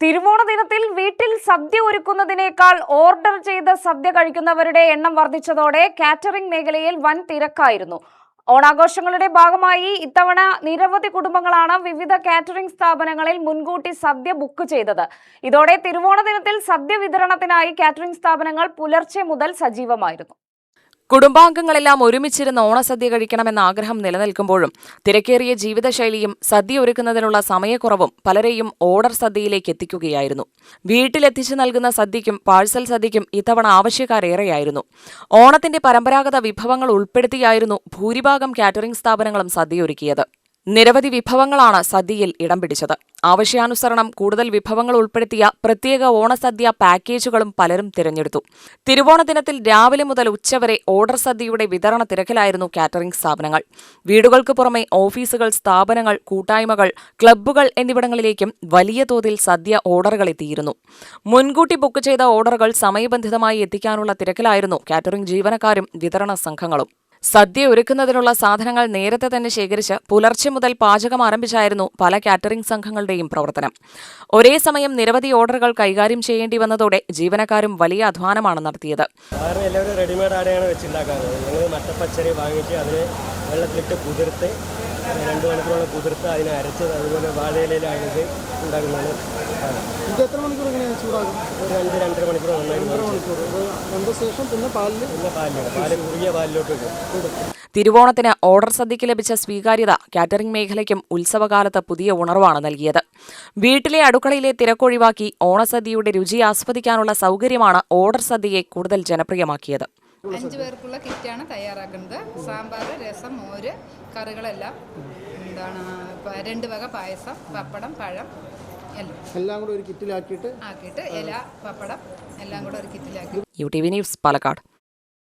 തിരുവോണ ദിനത്തിൽ വീട്ടിൽ സദ്യ ഒരുക്കുന്നതിനേക്കാൾ ഓർഡർ ചെയ്ത് സദ്യ കഴിക്കുന്നവരുടെ എണ്ണം വർദ്ധിച്ചതോടെ കാറ്ററിംഗ് മേഖലയിൽ വൻ തിരക്കായിരുന്നു. ഓണാഘോഷങ്ങളുടെ ഭാഗമായി ഇത്തവണ നിരവധി കുടുംബങ്ങളാണ് വിവിധ കാറ്ററിംഗ് സ്ഥാപനങ്ങളിൽ മുൻകൂട്ടി സദ്യ ബുക്ക് ചെയ്തത്. ഇതോടെ തിരുവോണ ദിനത്തിൽ സദ്യ വിതരണത്തിനായി കാറ്ററിംഗ് സ്ഥാപനങ്ങൾ പുലർച്ചെ മുതൽ സജീവമായിരുന്നു. കുടുംബാംഗങ്ങളെല്ലാം ഒരുമിച്ചിരുന്ന് ഓണസദ്യ കഴിക്കണമെന്ന ആഗ്രഹം നിലനിൽക്കുമ്പോഴും തിരക്കേറിയ ജീവിതശൈലിയും സദ്യ ഒരുക്കുന്നതിനുള്ള സമയക്കുറവും പലരെയും ഓർഡർ സദ്യയിലേക്ക് എത്തിക്കുകയായിരുന്നു. വീട്ടിലെത്തിച്ചു നൽകുന്ന സദ്യയ്ക്കും പാഴ്സൽ സദ്യയ്ക്കും ഇത്തവണ ആവശ്യക്കാരേറെയായിരുന്നു. ഓണത്തിന്റെ പരമ്പരാഗത വിഭവങ്ങൾ ഉൾപ്പെടുത്തിയായിരുന്നു ഭൂരിഭാഗം കാറ്ററിംഗ് സ്ഥാപനങ്ങളും സദ്യയൊരുക്കിയത്. നിരവധി വിഭവങ്ങളാണ് സദ്യയിൽ ഇടം പിടിച്ചത്. ആവശ്യാനുസരണം കൂടുതൽ വിഭവങ്ങൾ ഉൾപ്പെടുത്തിയ പ്രത്യേക ഓണസദ്യ പാക്കേജുകളും പലരും തിരഞ്ഞെടുത്തു. തിരുവോണ ദിനത്തിൽ രാവിലെ മുതൽ ഉച്ചവരെ ഓർഡർ സദ്യയുടെ വിതരണ തിരക്കിലായിരുന്നു കാറ്ററിംഗ് സ്ഥാപനങ്ങൾ. വീടുകൾക്ക് പുറമെ ഓഫീസുകൾ, സ്ഥാപനങ്ങൾ, കൂട്ടായ്മകൾ, ക്ലബ്ബുകൾ എന്നിവിടങ്ങളിലേക്കും വലിയ തോതിൽ സദ്യ ഓർഡറുകൾ എത്തിയിരുന്നു. മുൻകൂട്ടി ബുക്ക് ചെയ്ത ഓർഡറുകൾ സമയബന്ധിതമായി എത്തിക്കാനുള്ള തിരക്കിലായിരുന്നു കാറ്ററിംഗ് ജീവനക്കാരും വിതരണ സംഘങ്ങളും. സദ്യ ഒരുക്കുന്നതിനുള്ള സാധനങ്ങൾ നേരത്തെ തന്നെ ശേഖരിച്ച് പുലർച്ചെ മുതൽ പാചകം ആരംഭിച്ചായിരുന്നു പല കാറ്ററിംഗ് സംഘങ്ങളുടെയും പ്രവർത്തനം. ഒരേ സമയം നിരവധി ഓർഡറുകൾ കൈകാര്യം ചെയ്യേണ്ടി വന്നതോടെ ജീവനക്കാരും വലിയ അധ്വാനമാണ് നടത്തിയത്. എല്ലാവരും റെഡിമെയ്ഡ് ആരെയാണ് വെച്ചുണ്ടാക്കാറ്. ഞങ്ങൾ മറ്റപ്പച്ചരി വാങ്ങിച്ച് അതിനെ വെള്ളത്തിലിട്ട് കുതിർത്ത് 2 മണിക്കൂറോളം കുതിർത്ത് അതിനെ അരച്ച് അതുപോലെ വാഴയിലയിൽ അരച്ച് ഉണ്ടാക്കുന്നതാണ്. ഇത് എത്ര മണിക്കൂർ ഇങ്ങനെ ചൂടാകും? 2-2.5 മണിക്കൂർ നന്നായി ശേഷം പിന്നെ പാല് കുറിയ പാലിലോട്ട് ഇടും. തിരുവോണത്തിന് ഓർഡർ സദ്യയ്ക്ക് ലഭിച്ച സ്വീകാര്യത കാറ്ററിംഗ് മേഖലയ്ക്കും ഉത്സവകാലത്ത് പുതിയ ഉണർവാണ് നൽകിയത്. വീട്ടിലെ അടുക്കളയിലെ തിരക്കൊഴിവാക്കി ഓണസദ്യയുടെ രുചി ആസ്വദിക്കാനുള്ള സൗകര്യമാണ് ഓർഡർ സദ്യയെ കൂടുതൽ ജനപ്രിയമാക്കിയത്. 5 പേർക്കുള്ള കിറ്റാണ് തയ്യാറാക്കുന്നത്. സാമ്പാർ, രസം, മോര്, കറികളെല്ലാം 2 വക പായസം, പപ്പടം, പഴം എല്ലാം കൂടെ ഒരു കിറ്റിലാക്കിയിട്ട് ഇല, പപ്പടം എല്ലാം കൂടെ ഒരു കിറ്റിലാക്കി. UTV news, Palakkad.